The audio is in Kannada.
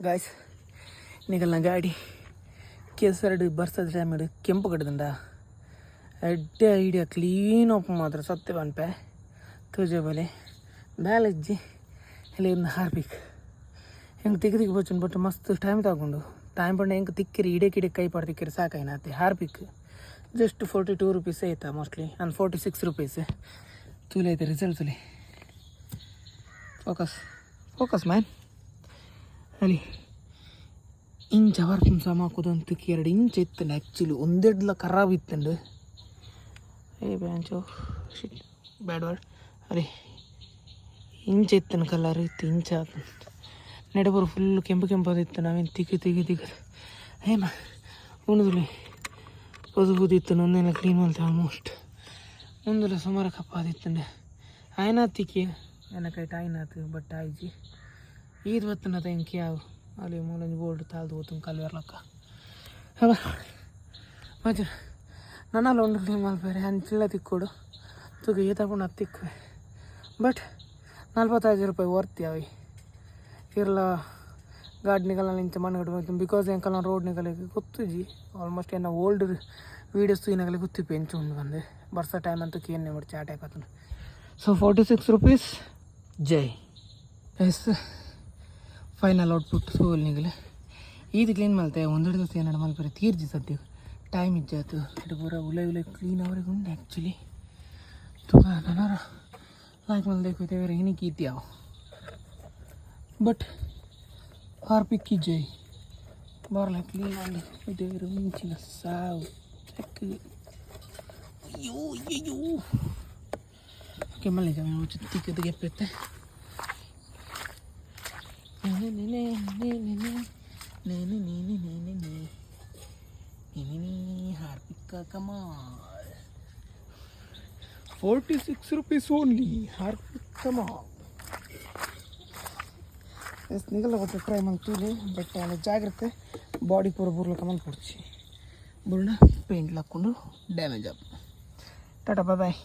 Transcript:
ಗಾಯ್ಸ್ ನಿಗಲ್ನ ಗಾಡಿ ಕೆಸರಡು ಬರ್ಸದ ಟೈಮಿಡು ಕೆಂಪು ಕಟ್ಟದಂಡ ಎಡ್ಡೆ ಐಡಿಯಾ ಕ್ಲೀನ್ ಓಪನ್ ಮಾತ್ರ ಸತ್ಯ ಬನ್ಪೆ ತೂಜೆ ಬಲೆ ಬ್ಯಾಲಜ್ಜಿ ಇಲ್ಲಿ ಇನ್ನು ಹಾರ್ಬೇಕು ಹೆಂಗೆ ತಿಕ್ಕಿ ಬಚ್ಚನ್ ಬಟ್ ಮಸ್ತ್ ಟೈಮ್ ತಗೊಂಡು ಟೈಮ್ ಪಂಡ ಹೆಂಗೆ ತಿಕ್ಕಿರಿ ಇಡಕ್ಕೆ ಕೈ ಪಾಡು ತಿಕ್ಕಿರಿ ಸಾಕಾಯ್ನತ್ತೆ ಹಾರ್ಪಿಕ್ ಜಸ್ಟ್ 42 ರೂಪೀಸ್ ಆಯ್ತಾ ಮೋಸ್ಟ್ಲಿ ನಾನು 46 ರೂಪೀಸ್ ತುಲೆ ಐತೆ ರಿಸಲ್ಟ್ ತುಲೆ ಫೋಕಸ್ ಮ್ಯಾನ್ ಅಲ್ಲಿ ಇಂಚ್ ಅವರ್ಪನ್ ಸಮಾಕೋದಂತ 2 ಇಂಚ್ ಇತ್ತಂಡು ಆ್ಯಕ್ಚುಲಿ ಒಂದೆಡ್ಲ ಖರಾಬ್ ಇತ್ತಂಡು ಬ್ಯಾಂಚು ಶಿಟ್ ಬ್ಯಾಡ್ ವರ್ಡ್ ಅಲ್ಲಿ ಇಂಚ್ ಇತ್ತನ ಕಲರ್ ಇತ್ತು ಇಂಚ್ ಆತ ನೆಡಬರು ಫುಲ್ ಕೆಂಪದಿತ್ತು ನಾವೇನು ತಿಕ್ಕಿ ಏಮ ಉಣಿದ್ಲಿ ಪೊದುದಿತ್ತು ಒಂದೇನ ಕ್ಲೀನ್ ಮಾಡ್ತೆ ಆಲ್ಮೋಸ್ಟ್ ಮುಂದೆಲ್ಲ ಸುಮಾರು ಕಪ್ಪಾದಿತ್ತಂಡೆ ಆಯ್ನಾತಿಕ್ಕಿ ಎನಕೈಟ್ ಆಯ್ನಾತು ಬಟ್ ಆಯ್ಜಿ ಈದ್ ಬತ್ತನ ತೆಂಕಿ ಯಾವ ಅಲ್ಲಿ ಮೂಲಂಜಿ ಬೋರ್ಡ್ ತಾಳ್ದು ಹೋತು ಕಲ್ವೆರ್ಲಕ್ಕ ಅವ ಮಜ ನನ್ನಲ್ಲಿ ಒಂದು ಕ್ಲೀನ್ ಮಾಡ್ಬೇರೆ ಹಂಚಿಲ್ಲ ತಿಕ್ಕೋಡು ತುಗ ತಗೊಂಡು ಅದು ತಿಕ್ಕುವೆ ಬಟ್ 45 ರೂಪಾಯಿ ವರ್ತಿ ಅವಿ ಇರಲ್ಲ ಗಾಡಿನಿಗೆಲ್ಲ ಇಂಚ ಮಣ್ಣು ಕಟ್ಬೇಕು ಬಿಕಾಸ್ ಎಂಕಲ್ಲ ರೋಡ್ನಿಗಳಿಗೆ ಗೊತ್ತುಜಿ ಆಲ್ಮೋಸ್ಟ್ ಏನೋ ಓಲ್ಡ್ ವೀಡಿಯೋಸ್ ಈನಾಗಲೇ ಗೊತ್ತಿಪ್ಪು ಎಂಚು ಉಂಡು ಬಂದೆ ಬರ್ಸ ಟೈಮ್ ಅಂತೂ ಕೇನೆ ಮಾಡಿ ಚಾಟ್ ಆಯ್ತು ಸೊ 46 ರೂಪೀಸ್ ಜೈ ಎಸ್ ಫೈನಲ್ ಔಟ್ಪುಟ್ ಸೋಲ್ ನಿಗಲೆ ಇದು ಕ್ಲೀನ್ ಮಾಡ್ತೆ ಒಂದೆರಡು ದಿವಸ ಏನಾಡು ಮಲ್ಪರೆ ತೀರ್ಜಿ ಸದ್ಯ ಟೈಮ್ ಇಜ್ಜಾತು ಇದು ಪೂರ ಉಲೆ ಕ್ಲೀನ್ ಅವ್ರಿಗೆ ಉಂಡು ಆ್ಯಕ್ಚುಲಿ ತುಂಬ ನಾನಾರ ಲೈಕ್ ಮಲ್ದೇಕೋಯ್ತೆ ಬೇರೆ ಏನಕ್ಕೆ ಇದ್ಯಾವ ಬಟ್ ಹಾರ್ಪಿಕ್ಕಿ ಜೈ ಬಾರ್ಲ ಕ್ಲೀನ್ ಮಾಡಿ ದೇವರು ಮಿಂಚಿನ ಸಾವು ಚೆಕ್ ಅಯ್ಯೋ ಓಕೆ ಮళ్ళీ ತಿಕ್ಕದು ಗೆಪ್ಪತ್ತೆ ಹಾರ್ಪಿಕ್ಕ ಕಮಾಲ್ 46 ರೂಪೀಸ್ ಓನ್ಲಿ ಹಾರ್ಪಿಕ್ ಕಮಾಲ್ ಎಸ್ ನಿಗಲ್ಲ ಗೊತ್ತ ಟ್ರೈ ಮಾಡ್ತೀವಿ ಬಟ್ ಅಲ್ಲಿ ಜಾಗ್ರತೆ ಬಾಡಿ ಪೂರ ಬುರ್ಲ ಕಮಲ್ ಕೊಡ್ಸಿ ಬುರ್ಣ ಪೇಂಟ್ ಹಾಕ್ಕೊಂಡು ಡ್ಯಾಮೇಜ್ ಆಗ ಟಾಟಾ ಬಾಯ್